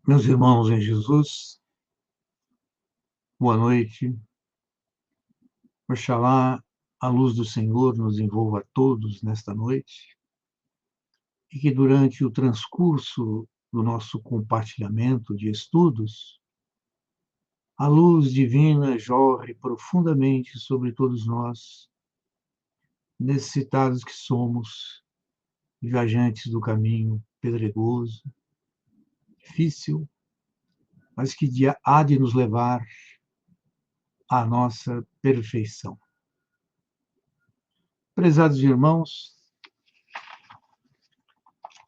Meus irmãos em Jesus, boa noite. Oxalá a luz do Senhor nos envolva a todos nesta noite e que durante o transcurso do nosso compartilhamento de estudos, a luz divina jorre profundamente sobre todos nós, necessitados que somos, viajantes do caminho pedregoso, difícil, mas que há de nos levar à nossa perfeição. Prezados irmãos,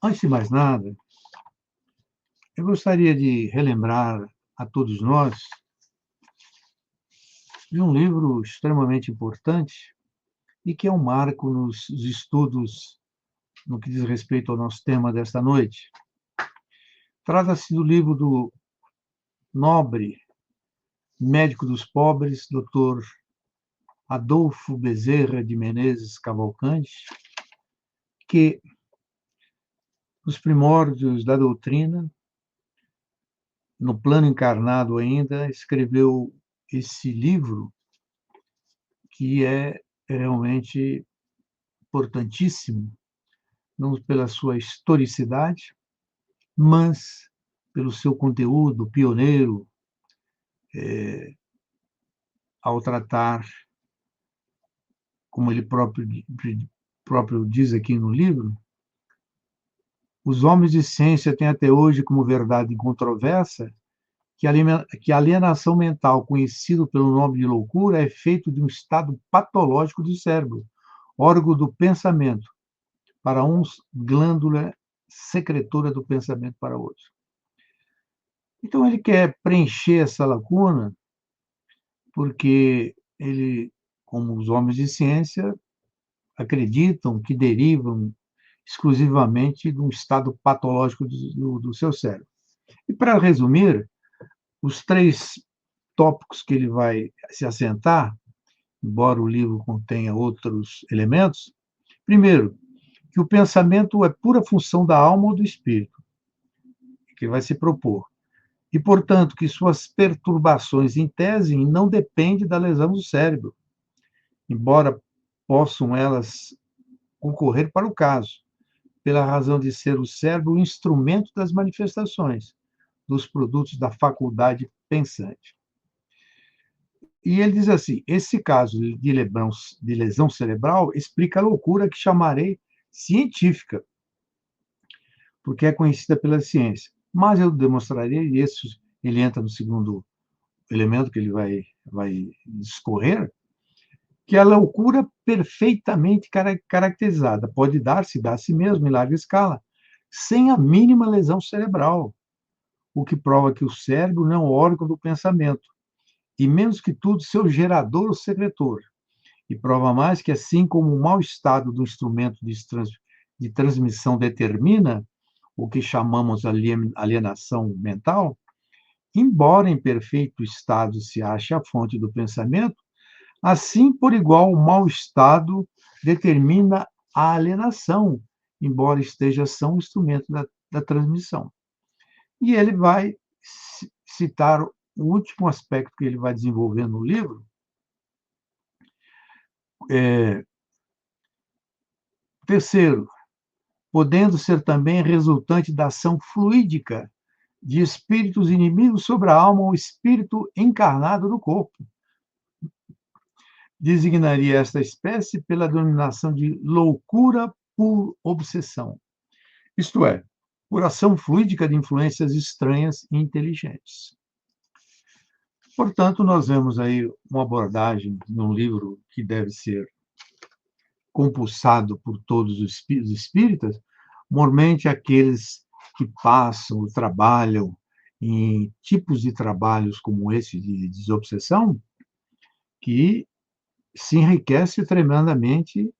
antes de mais nada, eu gostaria de relembrar a todos nós de um livro extremamente importante e que é um marco nos estudos no que diz respeito ao nosso tema desta noite. Trata-se do livro do nobre médico dos pobres, Dr. Adolfo Bezerra de Menezes Cavalcante, que, nos primórdios da doutrina, no plano encarnado ainda, escreveu esse livro que é realmente importantíssimo, não pela sua historicidade, mas pelo seu conteúdo pioneiro, ao tratar, como ele próprio diz aqui no livro, os homens de ciência têm até hoje como verdade incontroversa que a alienação mental, conhecido pelo nome de loucura, é feito de um estado patológico do cérebro, órgão do pensamento, para uns, glândula secretora do pensamento para outros. Então, ele quer preencher essa lacuna, porque ele, como os homens de ciência, acreditam que derivam exclusivamente de um estado patológico do seu cérebro. E, para resumir, os três tópicos que ele vai se assentar, embora o livro contenha outros elementos, primeiro, que o pensamento é pura função da alma ou do espírito, que vai se propor. E, portanto, que suas perturbações, em tese, não dependem da lesão do cérebro, embora possam elas concorrer para o caso, pela razão de ser o cérebro o instrumento das manifestações dos produtos da faculdade pensante. E ele diz assim: esse caso de lesão cerebral explica a loucura que chamarei científica, porque é conhecida pela ciência. Mas eu demonstrarei, e esse ele entra no segundo elemento que ele vai discorrer, que a loucura perfeitamente caracterizada pode dar-se, dá-se mesmo em larga escala, sem a mínima lesão cerebral, o que prova que o cérebro não é um órgão do pensamento, e menos que tudo seu gerador ou secretor. E prova mais que, assim como o mau estado do instrumento de transmissão determina o que chamamos alienação mental, embora em perfeito estado se ache a fonte do pensamento, assim, por igual, o mau estado determina a alienação, embora esteja só um instrumento da transmissão. E ele vai citar o último aspecto que ele vai desenvolver no livro, terceiro, podendo ser também resultante da ação fluídica de espíritos inimigos sobre a alma ou espírito encarnado no corpo. Designaria esta espécie pela denominação de loucura por obsessão, isto é, por ação fluídica de influências estranhas e inteligentes. Portanto, nós vemos aí uma abordagem num livro que deve ser compulsado por todos os espíritas, mormente aqueles que passam, trabalham em tipos de trabalhos como esse de desobsessão, que se enriquece tremendamente,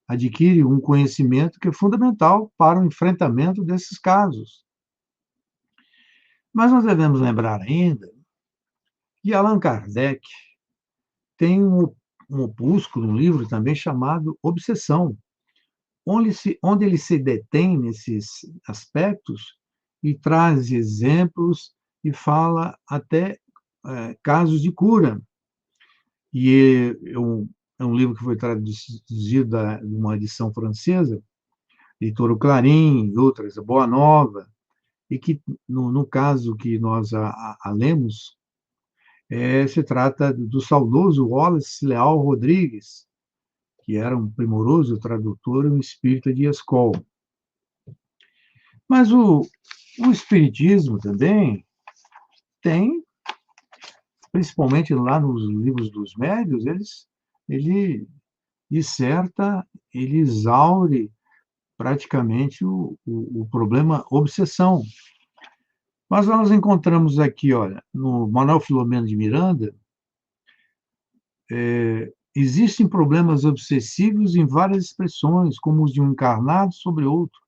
adquire um conhecimento que é fundamental para o enfrentamento desses casos. Mas nós devemos lembrar ainda que Allan Kardec tem um opúsculo, um livro também chamado Obsessão, onde ele se detém nesses aspectos e traz exemplos e fala até casos de cura. E é um livro que foi traduzido de uma edição francesa, Editora Clarim, e outras, a Boa Nova, e que, no caso que nós a lemos, se trata do saudoso Wallace Leal Rodrigues, que era um primoroso tradutor e um espírita de escola. Mas o espiritismo também tem, principalmente lá nos livros dos médios, ele disserta, ele exaure praticamente o problema obsessão. Mas nós encontramos aqui, olha, no Manuel Filomeno de Miranda, existem problemas obsessivos em várias expressões, como os de um encarnado sobre outro,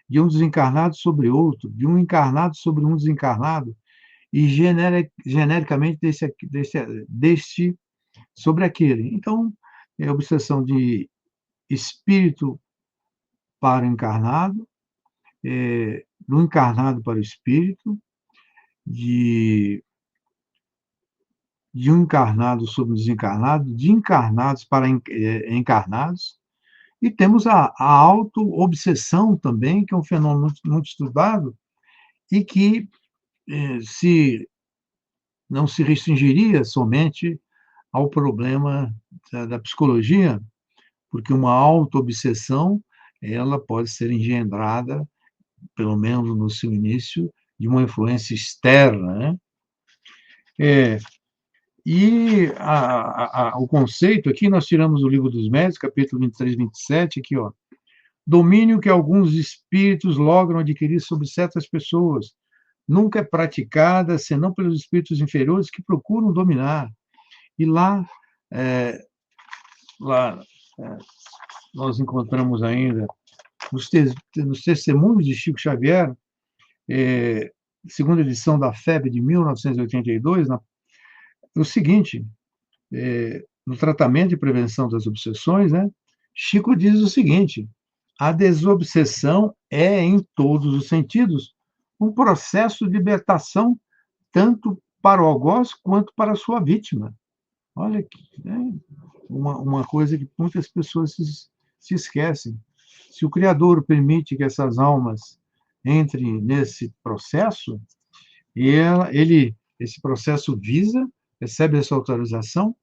de um desencarnado sobre outro, de um encarnado sobre um desencarnado, e genericamente deste sobre aquele. Então, é obsessão de espírito para o encarnado, do encarnado para o espírito, de um encarnado sobre um desencarnado, de encarnados para encarnados, e temos a auto-obsessão também, que é um fenômeno muito estudado, e que se não se restringiria somente ao problema da psicologia, porque uma auto-obsessão ela pode ser engendrada, pelo menos no seu início, de uma influência externa, né? E o conceito aqui, nós tiramos do Livro dos Médiuns, capítulo 23, 27, aqui, ó. Domínio que alguns espíritos logram adquirir sobre certas pessoas, nunca é praticada senão pelos espíritos inferiores que procuram dominar. E lá nós encontramos ainda, nos testemunhos de Chico Xavier, segunda edição da FEB de 1982, o seguinte, no tratamento e prevenção das obsessões, né, Chico diz o seguinte: a desobsessão é, em todos os sentidos, um processo de libertação tanto para o algoz quanto para a sua vítima. Olha, uma coisa que muitas pessoas se esquecem. Se o Criador permite que essas almas entrem nesse processo, esse processo recebe essa autorização,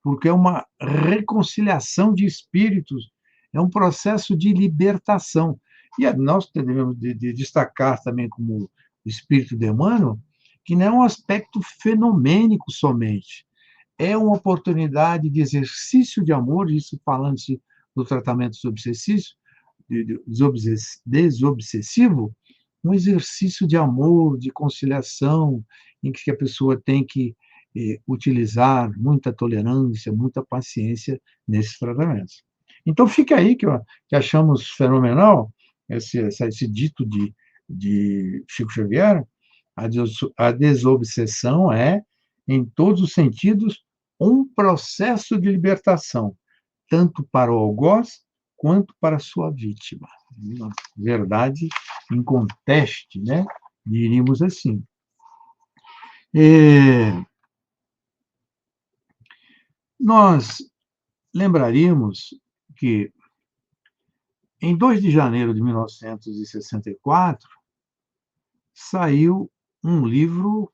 porque é uma reconciliação de espíritos, é um processo de libertação. E nós devemos de destacar também como o espírito de Emmanuel, que não é um aspecto fenomênico somente, é uma oportunidade de exercício de amor, isso falando-se do tratamento desobsessivo, um exercício de amor, de conciliação, em que a pessoa tem que utilizar muita tolerância, muita paciência nesses tratamentos. Então, fica aí que achamos fenomenal esse dito de Chico Xavier: a desobsessão é, em todos os sentidos, um processo de libertação, tanto para o algoz quanto para a sua vítima. Uma verdade inconteste, né? Diríamos assim. Nós lembraríamos que, em 2 de janeiro de 1964, saiu um livro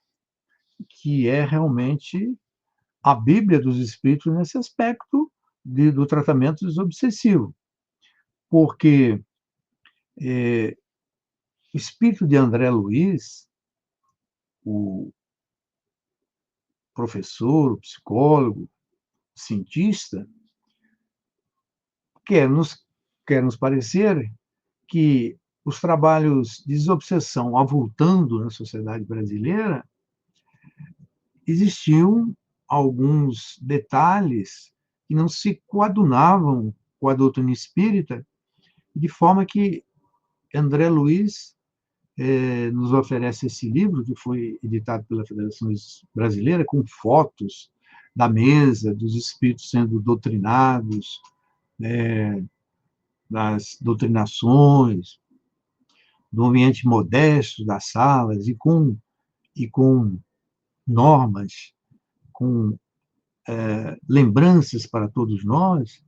que é realmente a Bíblia dos Espíritos nesse aspecto do tratamento desobsessivo, porque o espírito de André Luiz, o professor, o psicólogo, cientista, quer nos parecer que os trabalhos de desobsessão avultando na sociedade brasileira, existiam alguns detalhes que não se coadunavam com a doutrina espírita, de forma que André Luiz nos oferece esse livro, que foi editado pela Federação Brasileira, com fotos da mesa, dos espíritos sendo doutrinados, das doutrinações, do ambiente modesto das salas e com normas, com lembranças para todos nós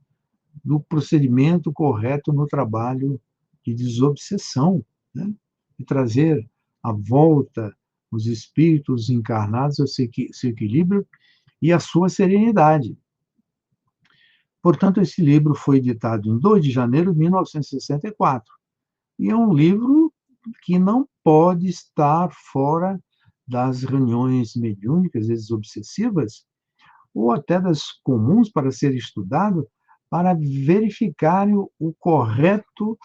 do procedimento correto no trabalho de desobsessão, né? E trazer à volta os espíritos encarnados ao seu equilíbrio e à sua serenidade. Portanto, esse livro foi editado em 2 de janeiro de 1964 e é um livro que não pode estar fora das reuniões mediúnicas, desobsessivas, ou até das comuns para ser estudado, para verificar o correto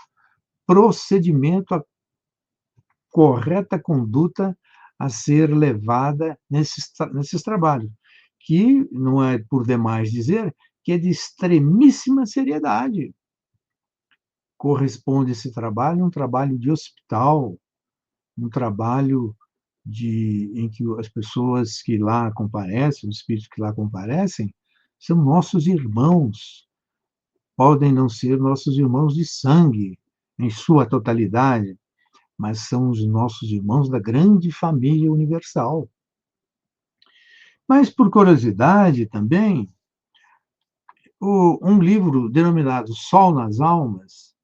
procedimento, a correta conduta a ser levada nesses trabalhos, que não é por demais dizer que é de extremíssima seriedade. Corresponde esse trabalho a um trabalho de hospital, um trabalho em que as pessoas que lá comparecem, os espíritos que lá comparecem, são nossos irmãos. Podem não ser nossos irmãos de sangue, em sua totalidade, mas são os nossos irmãos da grande família universal. Mas, por curiosidade também, um livro denominado Sol nas Almas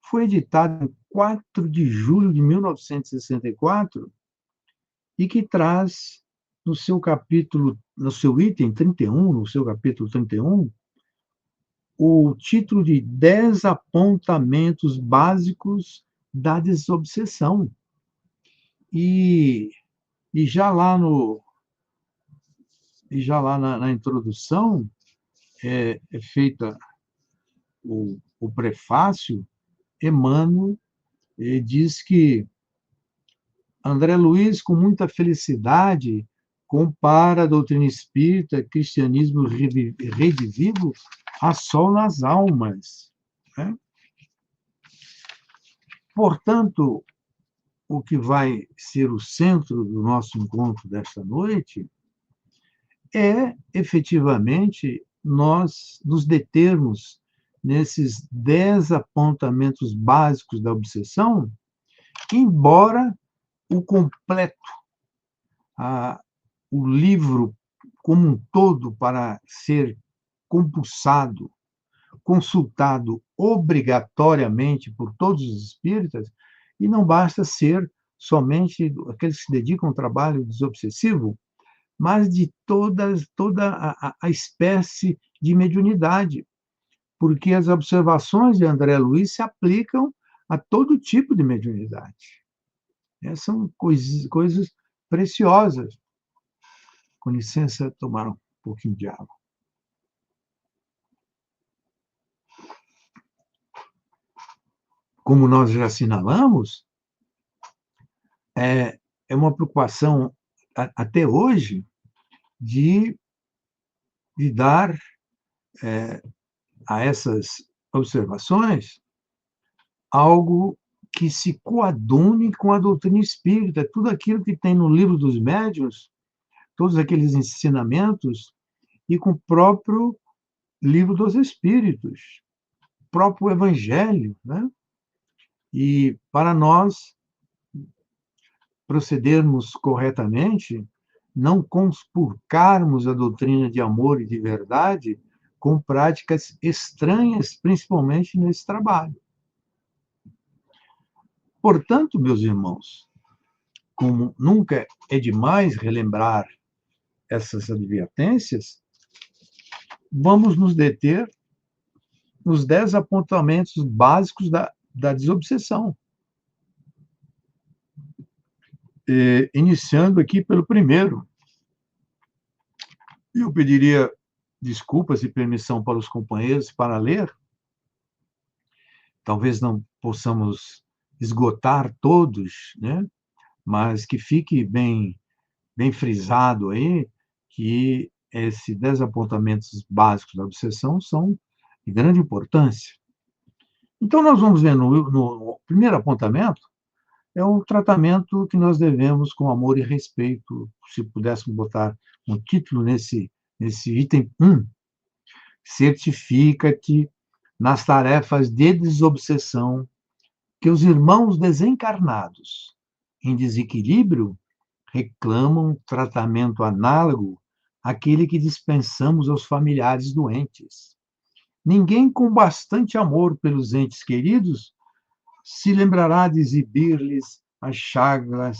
foi editado em 4 de julho de 1964 e que traz no seu capítulo, no seu item 31, no seu capítulo 31, o título de 10 apontamentos básicos da desobsessão. E, e já lá no e já lá na introdução é feita o prefácio. Emmanuel diz que André Luiz, com muita felicidade, compara a doutrina espírita, cristianismo redivivo, a sol nas almas, né? Portanto, o que vai ser o centro do nosso encontro desta noite é, efetivamente, nós nos determos nesses 10 apontamentos básicos da obsessão, embora o completo, o livro como um todo, para ser compulsado, consultado obrigatoriamente por todos os espíritas, e não basta ser somente aqueles que se dedicam ao trabalho desobsessivo, mas de toda a espécie de mediunidade, porque as observações de André Luiz se aplicam a todo tipo de mediunidade. São coisas preciosas. Com licença, tomar um pouquinho de água. Como nós já assinalamos, é uma preocupação até hoje de dar a essas observações algo que se coadune com a doutrina espírita, tudo aquilo que tem no Livro dos Médiuns, todos aqueles ensinamentos, e com o próprio Livro dos Espíritos, o próprio Evangelho, né? E para nós procedermos corretamente, não conspurcarmos a doutrina de amor e de verdade com práticas estranhas, principalmente nesse trabalho. Portanto, meus irmãos, como nunca é demais relembrar essas advertências, vamos nos deter nos 10 apontamentos básicos da desobsessão. Iniciando aqui pelo primeiro. Eu pediria desculpas e permissão para os companheiros para ler. Talvez não possamos esgotar todos, né? Mas que fique bem frisado aí que esses 10 apontamentos básicos da obsessão são de grande importância. Então, nós vamos ver no primeiro apontamento, é um tratamento que nós devemos com amor e respeito. Se pudéssemos botar um título nesse item 1, certifica-te nas tarefas de desobsessão que os irmãos desencarnados em desequilíbrio reclamam tratamento análogo àquele que dispensamos aos familiares doentes. Ninguém com bastante amor pelos entes queridos se lembrará de exibir-lhes as chagas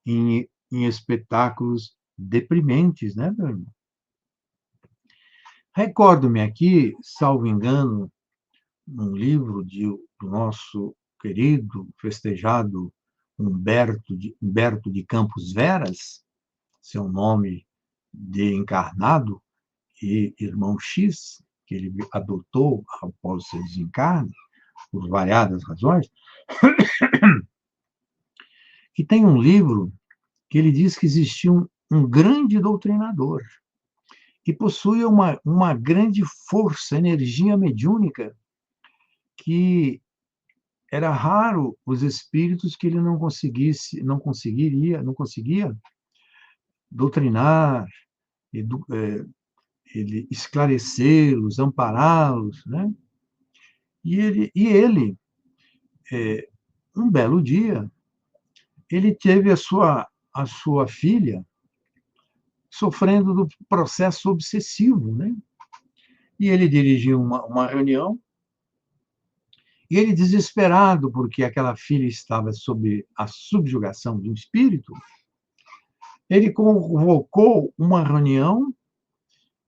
em espetáculos deprimentes, né, meu irmão? Recordo-me aqui, salvo engano, num livro do nosso querido, festejado Humberto de Campos Veras, seu nome de encarnado, e irmão X, que ele adotou após o seu desencarne, por variadas razões, que tem um livro que ele diz que existia um grande doutrinador e possuía uma grande força, energia mediúnica, que era raro os espíritos que ele não conseguia doutrinar, ele esclarecê-los, ampará-los, né? E ele, um belo dia, ele teve a sua filha sofrendo do processo obsessivo, né? E ele dirigiu uma reunião, e ele, desesperado, porque aquela filha estava sob a subjugação de um espírito, ele convocou uma reunião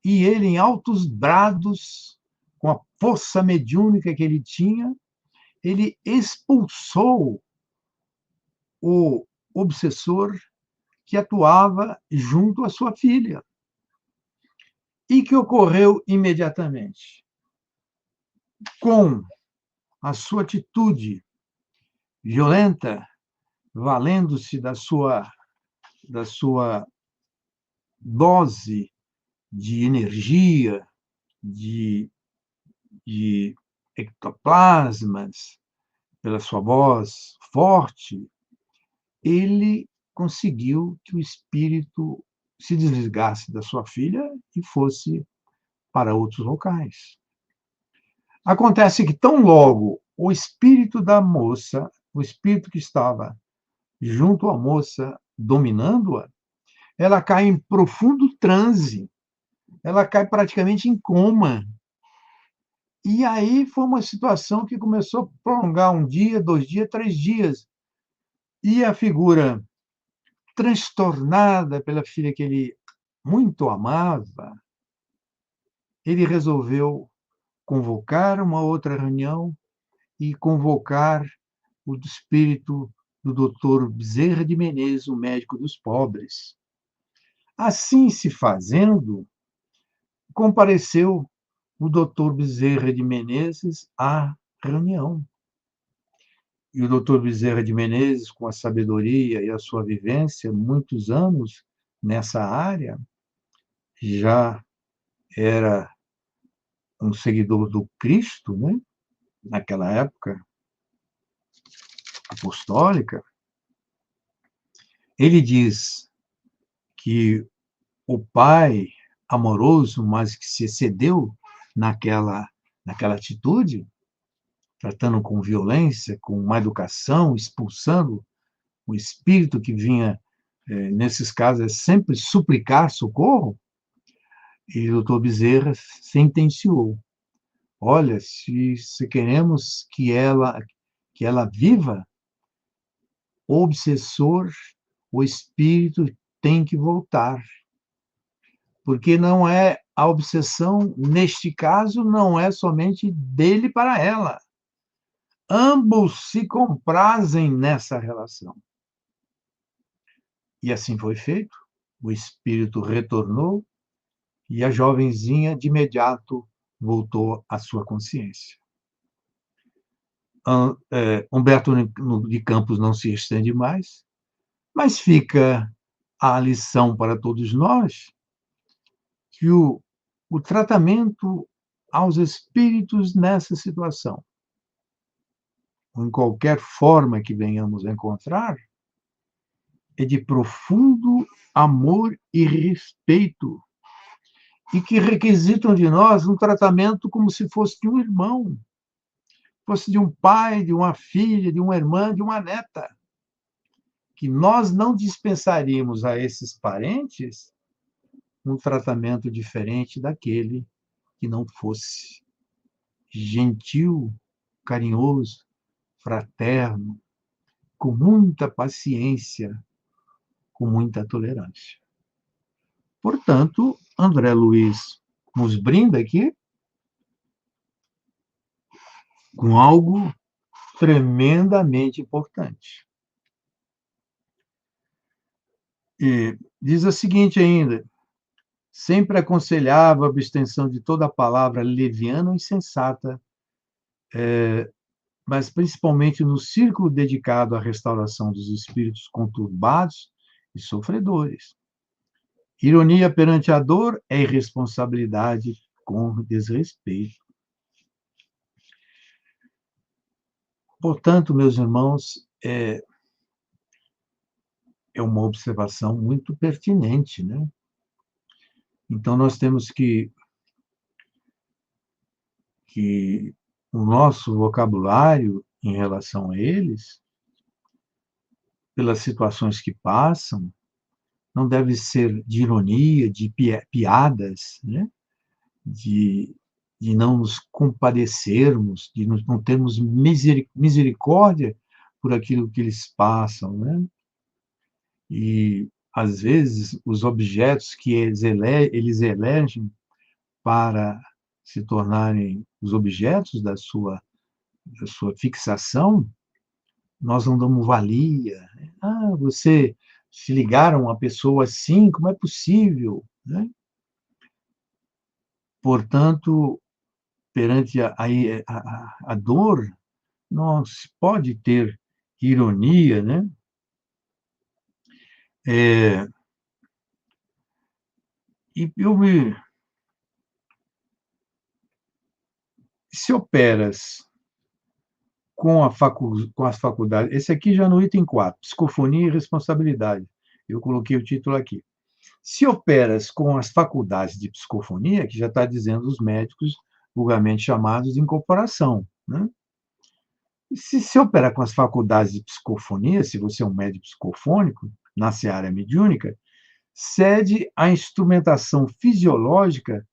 e ele, em altos brados, com a força mediúnica que ele tinha, ele expulsou o obsessor que atuava junto à sua filha. E que ocorreu imediatamente? Com a sua atitude violenta, valendo-se da sua dose de energia, de ectoplasmas, pela sua voz forte, ele conseguiu que o espírito se desligasse da sua filha e fosse para outros locais. Acontece que, tão logo o espírito da moça, o espírito que estava junto à moça, dominando-a, ela cai em profundo transe, ela cai praticamente em coma. E aí foi uma situação que começou a prolongar 1 dia, 2 dias, 3 dias. E a figura, transtornada pela filha que ele muito amava, ele resolveu convocar uma outra reunião e convocar o espírito do doutor Bezerra de Menezes, o médico dos pobres. Assim se fazendo, compareceu o doutor Bezerra de Menezes à reunião. E o doutor Bezerra de Menezes, com a sabedoria e a sua vivência, muitos anos nessa área, já era um seguidor do Cristo, né? Naquela época apostólica. Ele diz que o pai amoroso, mas que se excedeu naquela atitude, tratando com violência, com má educação, expulsando o espírito que vinha, nesses casos, é sempre suplicar socorro, e o doutor Bezerra sentenciou: olha, se queremos que ela viva, o obsessor, o espírito tem que voltar. Porque não é a obsessão, neste caso, não é somente dele para ela. Ambos se comprazem nessa relação. E assim foi feito. O espírito retornou e a jovenzinha, de imediato, voltou à sua consciência. Humberto de Campos não se estende mais, mas fica a lição para todos nós que o tratamento aos espíritos nessa situação, em qualquer forma que venhamos a encontrar, é de profundo amor e respeito, e que requisitam de nós um tratamento como se fosse de um irmão, fosse de um pai, de uma filha, de uma irmã, de uma neta, que nós não dispensaríamos a esses parentes um tratamento diferente daquele que não fosse gentil, carinhoso, fraterno, com muita paciência, com muita tolerância. Portanto, André Luiz nos brinda aqui com algo tremendamente importante. E diz o seguinte ainda: sempre aconselhava a abstenção de toda palavra leviana ou insensata, mas principalmente no círculo dedicado à restauração dos espíritos conturbados e sofredores. Ironia perante a dor é irresponsabilidade com desrespeito. Portanto, meus irmãos, é uma observação muito pertinente, né? Então, nós temos que o nosso vocabulário em relação a eles, pelas situações que passam, não deve ser de ironia, de piadas, né? de, de não nos compadecermos, de não termos misericórdia por aquilo que eles passam, né? E, às vezes, os objetos que eles elegem para se tornarem os objetos da sua fixação, nós não damos valia. Né? Ah, você se ligar a uma pessoa assim, como é possível? Né? Portanto, perante a dor, não se pode ter ironia, né? É, e eu me, se operas com as faculdades, esse aqui já no item 4, psicofonia e responsabilidade, eu coloquei o título aqui. Se operas com as faculdades de psicofonia, que já está dizendo os médicos vulgarmente chamados de incorporação, né? Se operar com as faculdades de psicofonia, se você é um médico psicofônico, na seara mediúnica, cede a instrumentação fisiológica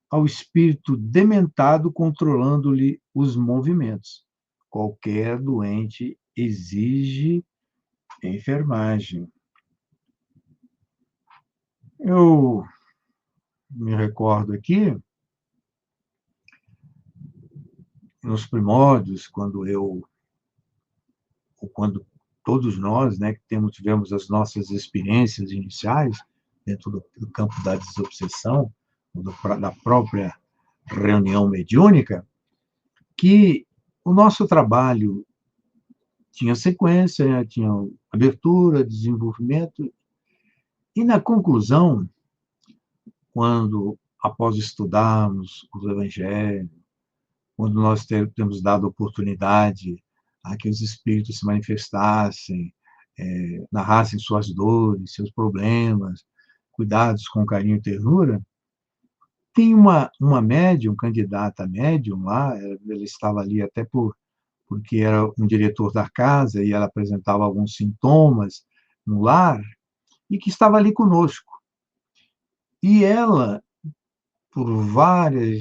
ao espírito dementado, controlando-lhe os movimentos. Qualquer doente exige enfermagem. Eu me recordo aqui, nos primórdios, quando todos nós, né, que tivemos as nossas experiências iniciais dentro do campo da desobsessão, da própria reunião mediúnica, que o nosso trabalho tinha sequência, né, tinha abertura, desenvolvimento, e na conclusão, quando, após estudarmos o Evangelho, quando nós temos dado oportunidade a que os espíritos se manifestassem, narrassem suas dores, seus problemas, cuidados com carinho e ternura, tem uma médium, candidata a médium lá, ela estava ali até porque era um diretor da casa e ela apresentava alguns sintomas no lar, e que estava ali conosco. E ela, por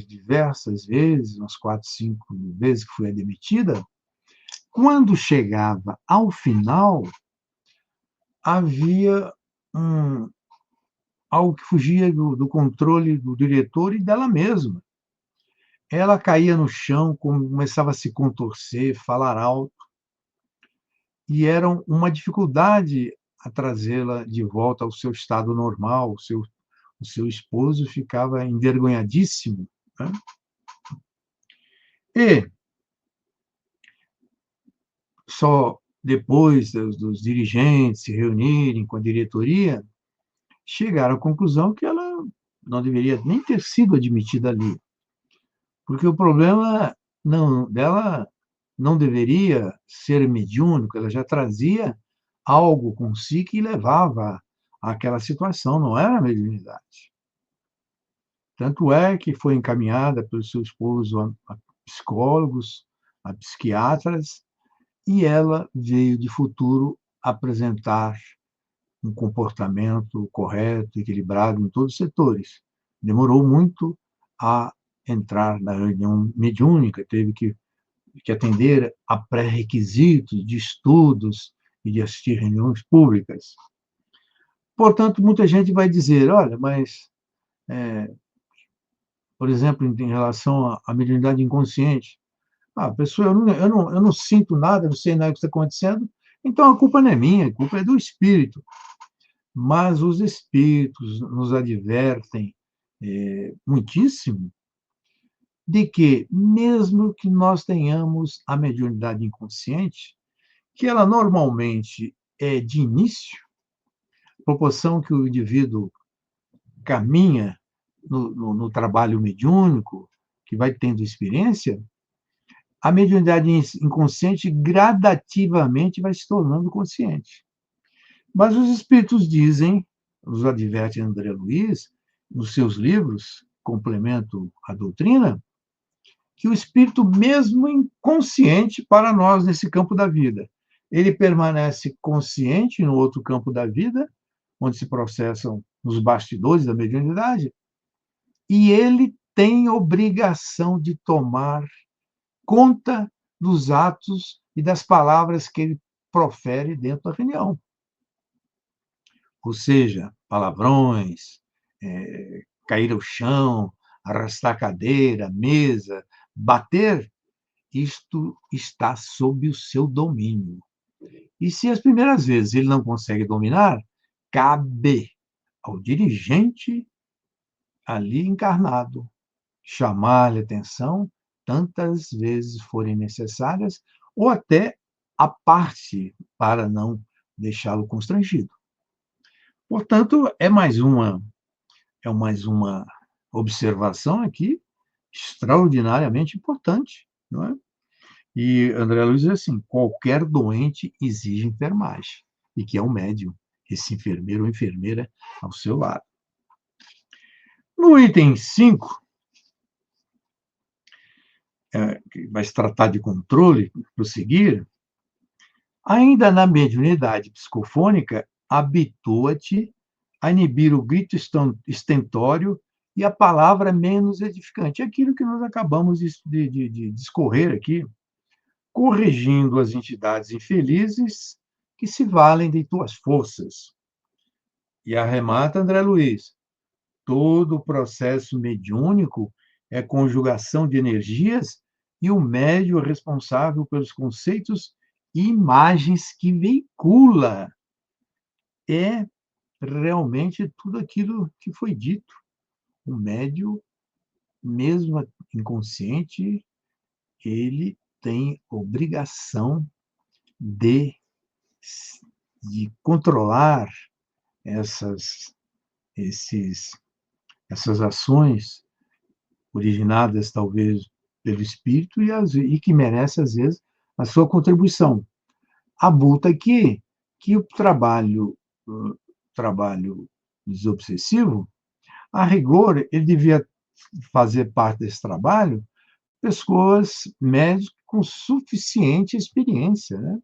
diversas vezes, umas 4, 5 vezes que foi admitida, quando chegava ao final, havia um, algo que fugia do controle do diretor e dela mesma. Ela caía no chão, começava a se contorcer, falar alto, e era uma dificuldade a trazê-la de volta ao seu estado normal. O seu esposo ficava envergonhadíssimo. Né? E só depois dos dirigentes se reunirem com a diretoria, chegaram à conclusão que ela não deveria nem ter sido admitida ali, porque o problema dela não deveria ser mediúnico, ela já trazia algo com si que levava àquela situação, não era mediunidade. Tanto é que foi encaminhada pelo seu esposo a psicólogos, a psiquiatras, e ela veio de futuro apresentar um comportamento correto, equilibrado em todos os setores. Demorou muito a entrar na reunião mediúnica, teve que atender a pré-requisitos de estudos e de assistir reuniões públicas. Portanto, muita gente vai dizer, olha, mas, por exemplo, em relação à mediunidade inconsciente, a pessoa, eu não sinto nada, não sei nada do que está acontecendo, então a culpa não é minha, a culpa é do espírito. Mas os espíritos nos advertem muitíssimo de que, mesmo que nós tenhamos a mediunidade inconsciente, que ela normalmente é de início, proporção que o indivíduo caminha no trabalho mediúnico, que vai tendo experiência, a mediunidade inconsciente gradativamente vai se tornando consciente. Mas os espíritos dizem, nos adverte André Luiz, nos seus livros, Complemento à Doutrina, que o espírito, mesmo inconsciente para nós nesse campo da vida, ele permanece consciente no outro campo da vida, onde se processam os bastidores da mediunidade, e ele tem obrigação de tomar conta dos atos e das palavras que ele profere dentro da reunião. Ou seja, palavrões, cair ao chão, arrastar a cadeira, mesa, bater, isto está sob o seu domínio. E se as primeiras vezes ele não consegue dominar, cabe ao dirigente ali encarnado chamar-lhe atenção tantas vezes forem necessárias, ou até a parte para não deixá-lo constrangido. Portanto, mais uma observação aqui extraordinariamente importante, não é? E André Luiz diz assim: qualquer doente exige enfermagem, e que é um médium, esse enfermeiro ou enfermeira ao seu lado. No item 5, que vai se tratar de controle, prosseguir, ainda na mediunidade psicofônica, habitua-te a inibir o grito estentório e a palavra menos edificante. É aquilo que nós acabamos de discorrer aqui, corrigindo as entidades infelizes que se valem de tuas forças. E arremata André Luiz: todo o processo mediúnico é conjugação de energias e o médium é responsável pelos conceitos e imagens que veicula. É realmente tudo aquilo que foi dito. O médium, mesmo inconsciente, ele tem obrigação de, de controlar essas, esses, essas ações originadas talvez pelo espírito e que merece, às vezes, a sua contribuição. Abuta aqui que o trabalho desobsessivo, a rigor, ele devia fazer parte desse trabalho pessoas médicas com suficiente experiência, né?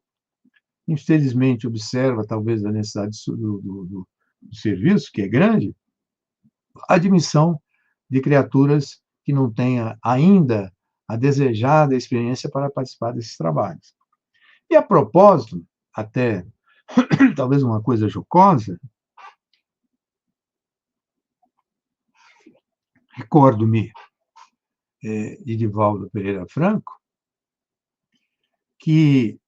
Infelizmente, observa, talvez, a necessidade do serviço, que é grande, a admissão de criaturas que não tenham ainda a desejada experiência para participar desses trabalhos. E, a propósito, até talvez uma coisa jocosa, recordo-me de Divaldo Pereira Franco, que,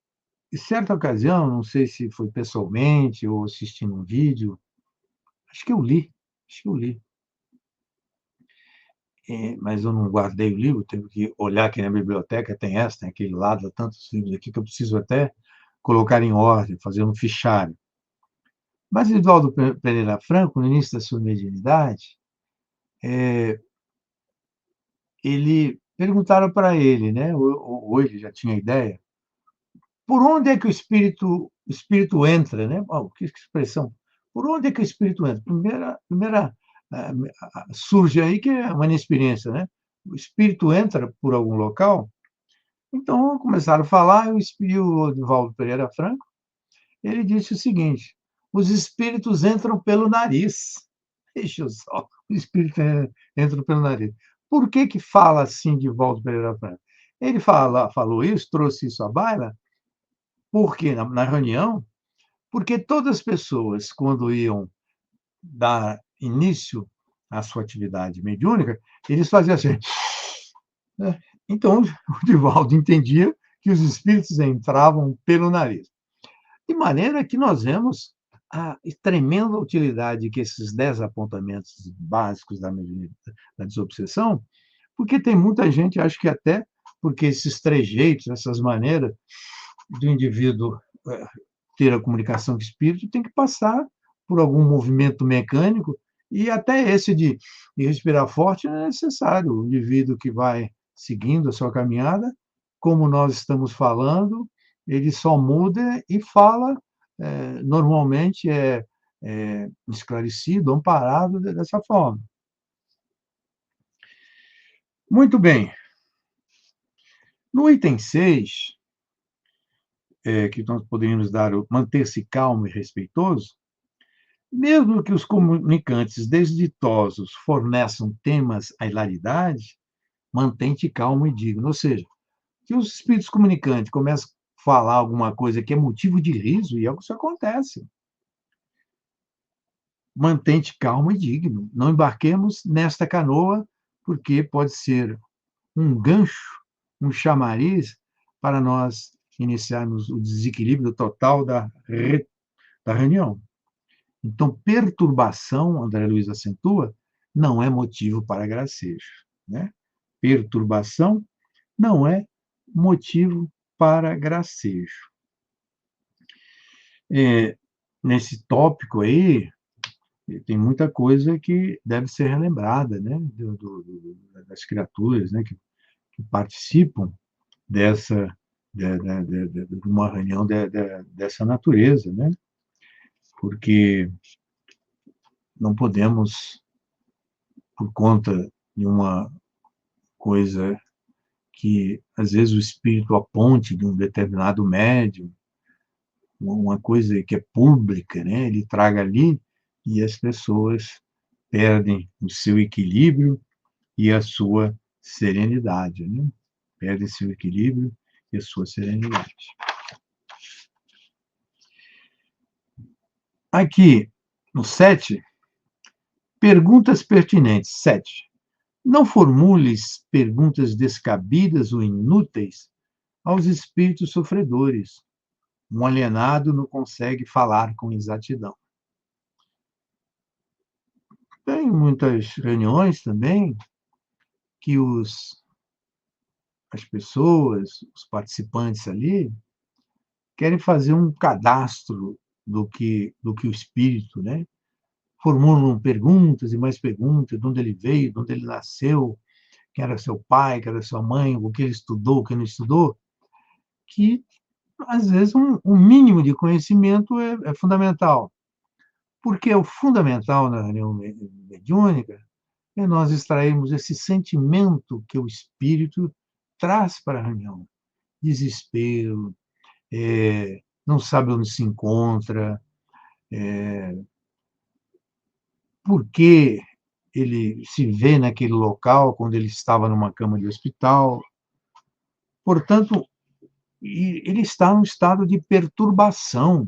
em certa ocasião, não sei se foi pessoalmente ou assistindo um vídeo, acho que eu li, mas eu não guardei o livro, tenho que olhar aqui na biblioteca, tem aquele lado, há tantos livros aqui que eu preciso até colocar em ordem, fazer um fichário. Mas Divaldo Pereira Franco, no início da sua mediunidade, ele perguntaram para ele, né, ou ele já tinha ideia, por onde é que o espírito entra, né? Oh, que expressão! Por onde é que o espírito entra? Primeira surge aí que é uma inexperiência, né? O espírito entra por algum local Então, começaram a falar, e o Odivaldo Pereira Franco, ele disse o seguinte: os espíritos entram pelo nariz. Veja só, os espíritos entram pelo nariz. Por que que fala assim de Valdo Pereira Franco? Ele falou isso, trouxe isso à baila, porque na reunião, porque todas as pessoas, quando iam dar início à sua atividade mediúnica, eles faziam assim, né? Então, o Divaldo entendia que os espíritos entravam pelo nariz. De maneira que nós vemos a tremenda utilidade que esses 10 apontamentos básicos da desobsessão, porque tem muita gente, acho que até porque esses trejeitos, essas maneiras do indivíduo ter a comunicação com o espírito, tem que passar por algum movimento mecânico, e até esse de respirar forte não é necessário. O indivíduo que vai seguindo a sua caminhada, como nós estamos falando, ele só muda e fala, normalmente esclarecido, amparado dessa forma. Muito bem. No item 6, que nós poderíamos dar o manter-se calmo e respeitoso, mesmo que os comunicantes desditosos forneçam temas à hilaridade, mantém-te calmo e digno. Ou seja, que os espíritos comunicantes começam a falar alguma coisa que é motivo de riso, e é o que isso acontece. Mantém-te calmo e digno. Não embarquemos nesta canoa, porque pode ser um gancho, um chamariz para nós iniciarmos o desequilíbrio total da reunião. Então, perturbação, André Luiz acentua, não é motivo para gracejo. Né? Perturbação não é motivo para gracejo. Nesse tópico aí, tem muita coisa que deve ser relembrada, né? Das criaturas, né? Que participam dessa de uma reunião dessa natureza, né? Porque não podemos, por conta de uma coisa que às vezes o espírito aponte de um determinado médium, uma coisa que é pública, né? Ele traga ali e as pessoas perdem o seu equilíbrio e a sua serenidade, né? Perdem seu equilíbrio e a sua serenidade. Aqui, no 7, perguntas pertinentes. 7. Não formules perguntas descabidas ou inúteis aos espíritos sofredores. Um alienado não consegue falar com exatidão. Tem muitas reuniões também que as pessoas, os participantes ali, querem fazer um cadastro do que o espírito, né? Formulam perguntas e mais perguntas, de onde ele veio, de onde ele nasceu, quem era seu pai, quem era sua mãe, o que ele estudou, o que não estudou, que às vezes um mínimo de conhecimento é fundamental. Porque o fundamental na reunião mediúnica é nós extrairmos esse sentimento que o espírito traz para a reunião. Desespero, não sabe onde se encontra, por que ele se vê naquele local quando ele estava numa cama de hospital. Portanto, ele está num estado de perturbação.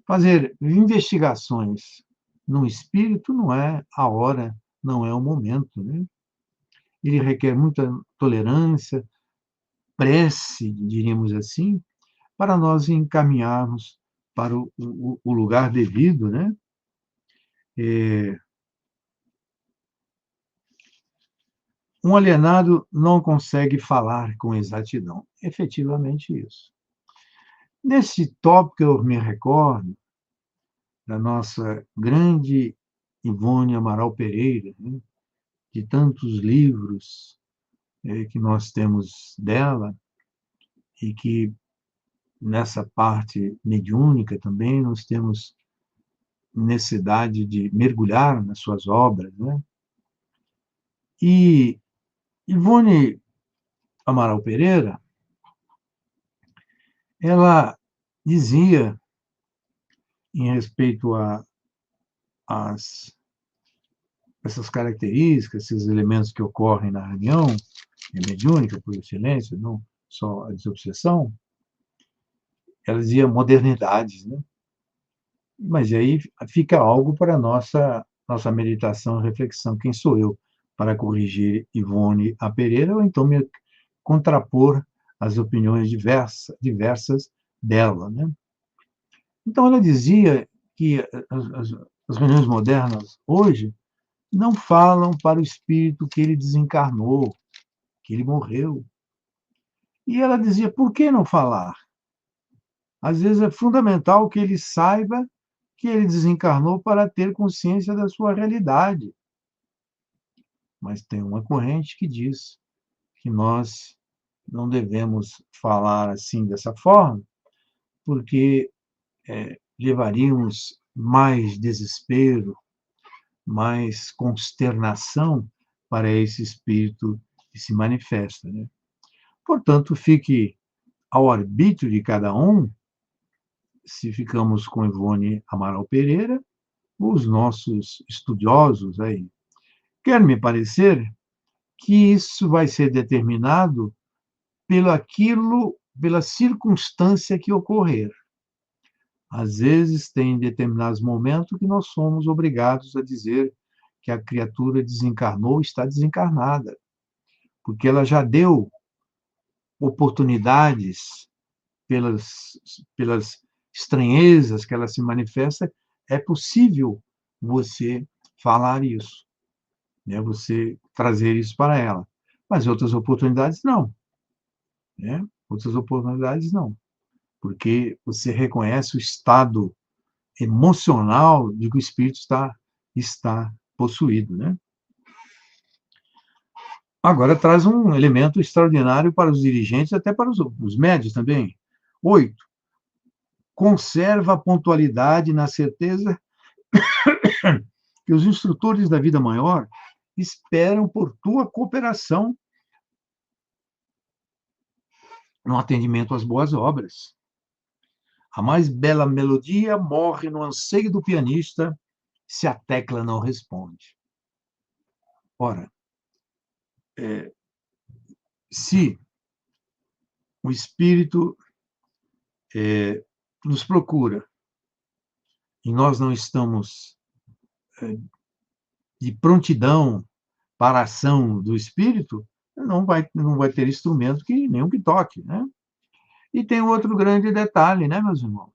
Fazer investigações no espírito não é a hora, não é o momento, né? Ele requer muita tolerância, prece, diríamos assim, para nós encaminharmos para o lugar devido, né? Um alienado não consegue falar com exatidão. Efetivamente isso. Nesse tópico eu me recordo da nossa grande Ivone Amaral Pereira, né? De tantos livros que nós temos dela, e que nessa parte mediúnica também nós temos necessidade de mergulhar nas suas obras, né? E Ivone Amaral Pereira, ela dizia, em respeito a essas características, esses elementos que ocorrem na reunião mediúnica, por excelência, não só a desobsessão, ela dizia modernidades, né? Mas aí fica algo para a nossa meditação e reflexão. Quem sou eu para corrigir Ivone a Pereira ou então me contrapor às opiniões diversas dela, né? Então, ela dizia que as reuniões modernas, hoje, não falam para o espírito que ele desencarnou, que ele morreu. E ela dizia, por que não falar? Às vezes é fundamental que ele saiba que ele desencarnou para ter consciência da sua realidade. Mas tem uma corrente que diz que nós não devemos falar assim, dessa forma, porque levaríamos mais desespero, mais consternação para esse espírito que se manifesta, né? Portanto, fique ao arbítrio de cada um, se ficamos com Ivone Amaral Pereira, os nossos estudiosos aí. Quer me parecer que isso vai ser determinado pela circunstância que ocorrer. Às vezes, tem determinados momentos que nós somos obrigados a dizer que a criatura desencarnou, está desencarnada, porque ela já deu oportunidades pelas estranhezas que ela se manifesta, é possível você falar isso, né? Você trazer isso para ela. Mas outras oportunidades não, né? Outras oportunidades não, porque você reconhece o estado emocional de que o espírito está possuído, né? Agora traz um elemento extraordinário para os dirigentes, até para os médios também. 8. Conserva a pontualidade na certeza que os instrutores da vida maior esperam por tua cooperação no atendimento às boas obras. A mais bela melodia morre no anseio do pianista se a tecla não responde. Ora, se o espírito nos procura e nós não estamos de prontidão para a ação do espírito, não vai ter instrumento nenhum que toque, né? E tem outro grande detalhe, né, meus irmãos?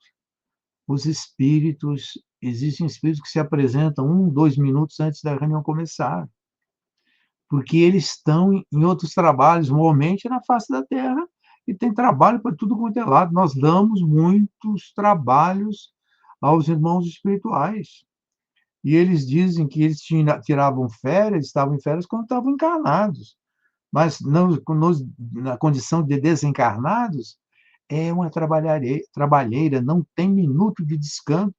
Existem espíritos que se apresentam 2 minutos antes da reunião começar, porque eles estão em outros trabalhos, normalmente na face da Terra, e tem trabalho para tudo quanto é lado. Nós damos muitos trabalhos aos irmãos espirituais. E eles dizem que eles tiravam férias, estavam em férias quando estavam encarnados. Mas na condição de desencarnados, é uma trabalheira, não tem minuto de descanso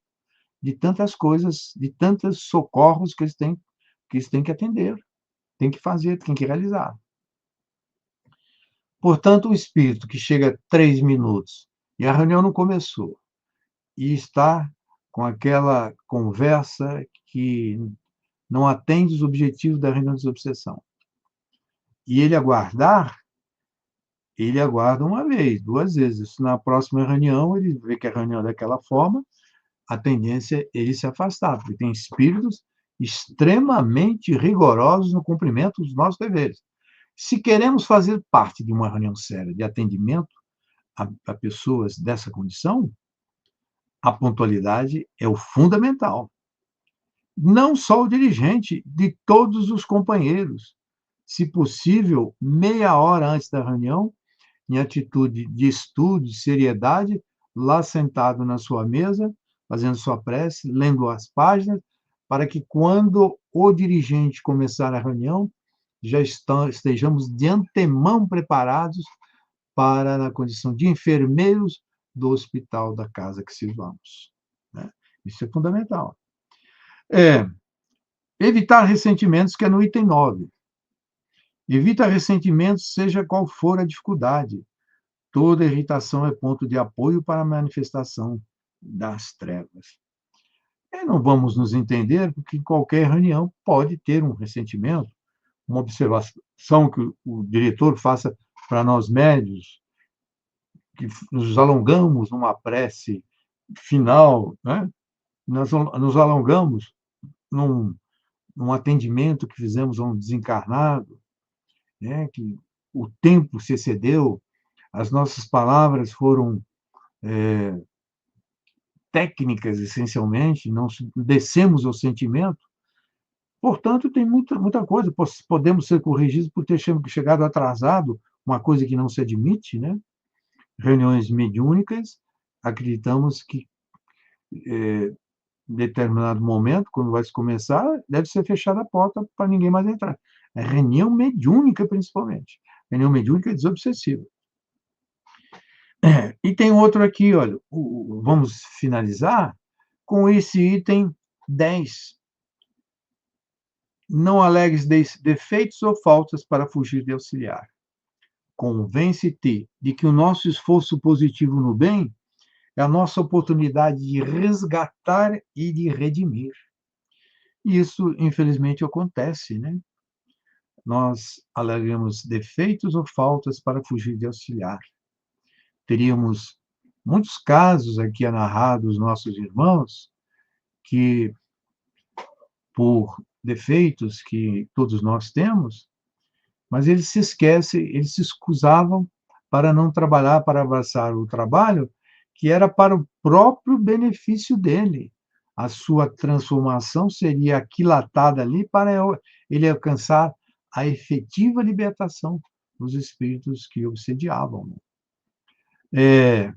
de tantas coisas, de tantos socorros que eles têm que atender, têm que fazer, têm que realizar. Portanto, o espírito que chega a 3 minutos e a reunião não começou, e está com aquela conversa que não atende os objetivos da reunião de desobsessão, e ele aguarda uma vez, 2 vezes. Se na próxima reunião ele vê que a reunião é daquela forma, a tendência é ele se afastar, porque tem espíritos extremamente rigorosos no cumprimento dos nossos deveres. Se queremos fazer parte de uma reunião séria de atendimento a pessoas dessa condição, a pontualidade é o fundamental. Não só o dirigente, de todos os companheiros. Se possível, meia hora antes da reunião, em atitude de estudo, de seriedade, lá sentado na sua mesa, fazendo sua prece, lendo as páginas, para que quando o dirigente começar a reunião, já estejamos de antemão preparados para, na condição de enfermeiros do hospital da casa que sirvamos, né? Isso é fundamental. Evitar ressentimentos, que é no item 9. Evita ressentimentos, seja qual for a dificuldade. Toda irritação é ponto de apoio para a manifestação das trevas. Não vamos nos entender, porque em qualquer reunião pode ter um ressentimento, uma observação que o diretor faça para nós médios, que nos alongamos numa prece final, né? Nós nos alongamos num, num atendimento que fizemos a um desencarnado, né? Que o tempo se excedeu, as nossas palavras foram técnicas, essencialmente, não descemos ao sentimento. Portanto, tem muita coisa. Podemos ser corrigidos por ter chegado atrasado, uma coisa que não se admite, né? Reuniões mediúnicas, acreditamos que em determinado momento, quando vai se começar, deve ser fechada a porta para ninguém mais entrar. É reunião mediúnica, principalmente. Reunião mediúnica é desobsessiva. E tem outro aqui, olha, vamos finalizar com esse item 10. Não alegues defeitos ou faltas para fugir de auxiliar. Convence-te de que o nosso esforço positivo no bem é a nossa oportunidade de resgatar e de redimir. E isso, infelizmente, acontece, né? Nós alegamos defeitos ou faltas para fugir de auxiliar. Teríamos muitos casos aqui narrados nossos irmãos que, por defeitos que todos nós temos, mas eles se esquecem, eles se excusavam para não trabalhar, para abraçar o trabalho que era para o próprio benefício dele. A sua transformação seria aquilatada ali para ele alcançar a efetiva libertação dos espíritos que obsediavam. É,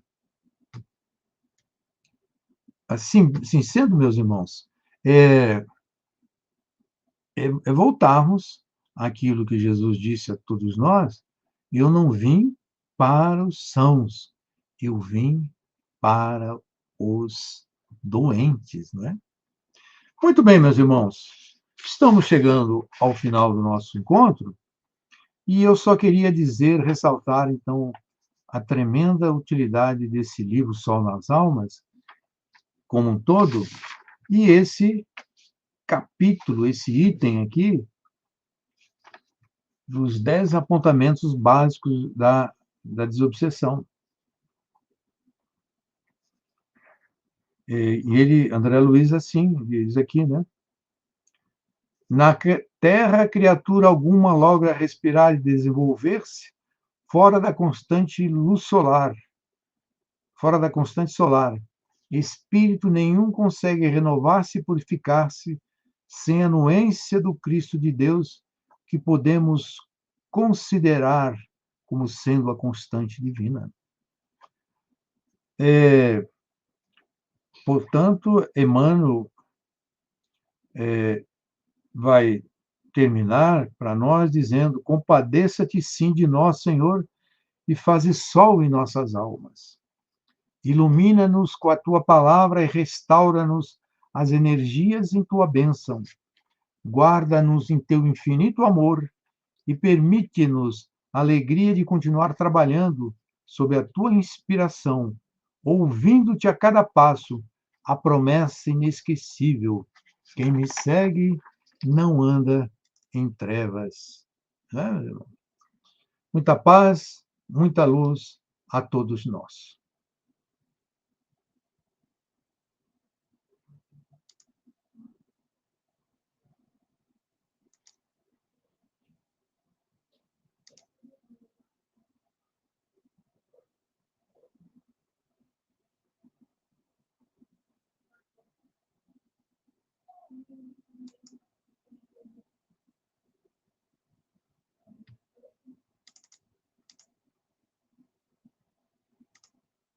assim sendo, meus irmãos, é, voltarmos àquilo que Jesus disse a todos nós: eu não vim para os sãos, eu vim para os doentes, não é? Muito bem, meus irmãos, estamos chegando ao final do nosso encontro e eu só queria dizer, ressaltar, então, a tremenda utilidade desse livro Sol nas Almas, como um todo, e esse capítulo, esse item aqui, dos 10 apontamentos básicos da desobsessão. E ele, André Luiz, assim, diz aqui, né? Na terra, criatura alguma logra respirar e desenvolver-se fora da constante luz solar, fora da constante solar. Espírito nenhum consegue renovar-se e purificar-se sem a anuência do Cristo de Deus, que podemos considerar como sendo a constante divina. Portanto, Emmanuel vai terminar para nós dizendo: compadeça-te sim de nós, Senhor, e faze sol em nossas almas. Ilumina-nos com a tua palavra e restaura-nos as energias em tua bênção. Guarda-nos em teu infinito amor e permite-nos a alegria de continuar trabalhando sob a tua inspiração, ouvindo-te a cada passo, a promessa inesquecível: quem me segue não anda em trevas. Muita paz, muita luz a todos nós.